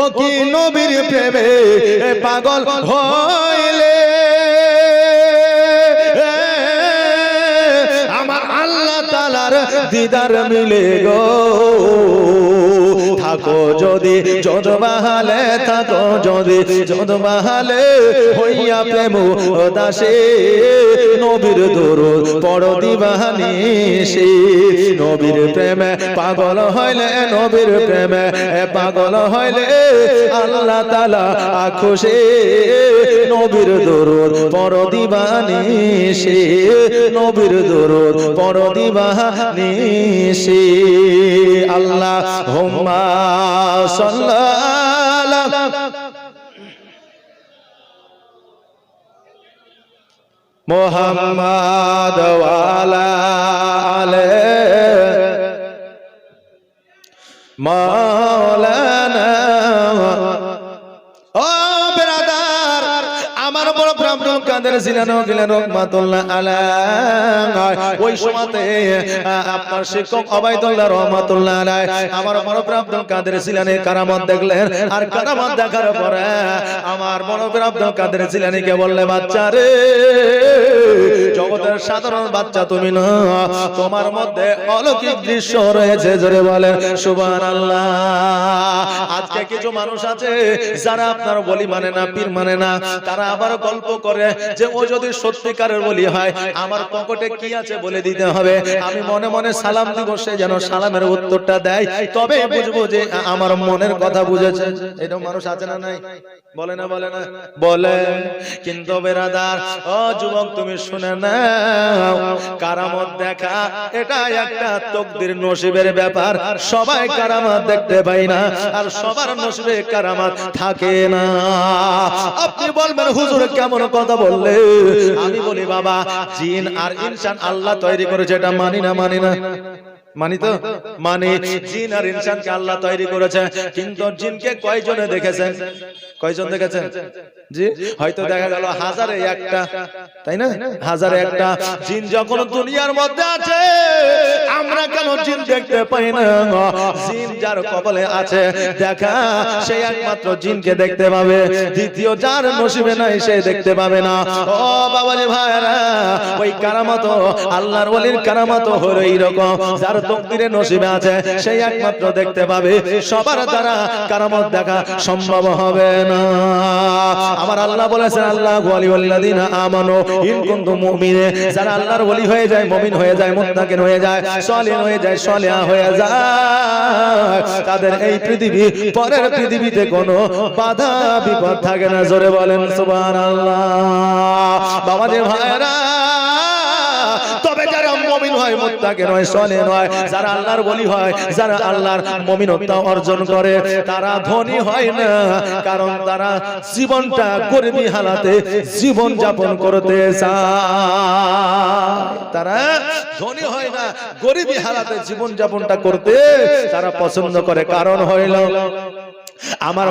ও কি নবীর প্রেমে পাগল হইলে আমার আল্লাহ তাআলার দিদার মিলে গো। থাকো যদি যদবাহালে, থাকো যদি যদবাহালে হইয়া প্রেম দাসে, নবীর দরুদ পড়ো দিবানিশি। নবীর প্রেমে পাগল হইলে, নবীর প্রেমে পাগল হইলে আল্লাহ তাআলা খুশি। নবীর দরুদ পড়ো দিবানিশি, নবীর দরুদ পড়ো দিবানিশি। আল্লাহুম্মা সাল্লাল্লাহু মুহাম্মাদ ওয়া আলা আলি মাওলানা। ও ব্রাদার, আমার বড় আব্দুল কাদের জিলানী রাহমাতুল্লাহ আলাইহি, ওই সময়তে আপনার শিক্ষক ওবাইদুল্লাহ রাহমাতুল্লাহ আলাইহি আমার বড় আব্দুল কাদের জিলানী কারামত দেখলেন। আর কারামত দেখার পরে আমার বড় আব্দুল কাদের জিলানীকে বললে, বাচ্চা রে, জগতের সাধারণ বাচ্চা তুমি না, তোমার মধ্যে অলৌকিক দৃশ্য রয়েছে। জোরে বলেন সুবহানাল্লাহ। আজকে কিছু মানুষ আছে যারা আপনার বলি মানে না, পীর মানে না, তারা আবার গল্প করে যে ও যদি সত্যিকারের বলি হয় আমার পকেটে কি আছে বলে দিতে হবে, আমি মনে মনে সালাম দিব, সে যেন সালামের উত্তরটা দেয়, তবে বুঝবো যে আমার মনের কথা বুঝেছে। এরকম মানুষ আছে না নাই? বলে না বলে না বলে। কিন্তু বেরাদার, ও যুবক তুমি শুনে নাও, কারামত দেখা এটা একটা তকদির নসিবের ব্যাপার। সবাই কারামত দেখতে পাই না, আর সবার নসিবে কারামত থাকে না। আপনি বলবেন হুজুর কেমন কথা বললে? আমি বলি বাবা, জিন আর ইনসান আল্লাহ তৈরি করেছে, এটা মানি না? মানি না? মানি তো মানে জিন আর ইনসানকে আল্লাহ তৈরি করেছে, কিন্তু জিনকে কয়জনে দেখেছেন? কয়জন দেখেছেন? জি, হয়তো দেখা গেল হাজারে একটা, তাই না? হাজারে একটা জিন যখন দুনিয়ার মধ্যে আছে, আমরা কেন জিন দেখতে পাই না? জিন যার কপালে আছে দেখা, সে একমাত্র জিনকে দেখতে পাবে, দ্বিতীয় যার নসিবে নাই সে দেখতে পাবে না। ও বাবাজি ভাইরা, ওই কারামত আল্লাহর ওলির কারামত হলো এইরকম, যার তকদিরে নসিবে আছে সেই একমাত্র দেখতে পাবে, সবার দ্বারা কারামত দেখা সম্ভব হবে না। আমার আল্লাহ বলেছেন, আল্লাহু ওয়ালিউল্লাযিনা আমানু ইন কুনতুম মুমিনিন, যারা আল্লাহর ওলি হয়ে যায়, মুমিন হয়ে যায়, মুত্তাকিন হয়ে যায়, সালিহ হয়ে যায়, সালিহা হয়ে যায়, তাদের এই পৃথিবী পরের পৃথিবীতে কোনো বাধা বিপদ থাকে না। জোরে বলেন সুবহানাল্লাহ। বাবাজি ভাইরা, তবে যারা মুমিন হয়, মুত্তাকিন হয়, সালেহ হয়, যারা আল্লাহর ওলি হয়, যারা আল্লাহর মুমিনত্ব অর্জন করে, তারা ধনী হয় না, কারণ তারা জীবনটা গরিবী হালাতে জীবন যাপন করতে চায়। তারা ধনী হয় না, গরিবী হালাতে জীবন যাপনটা করতে তারা পছন্দ করে। কারণ হইল আমার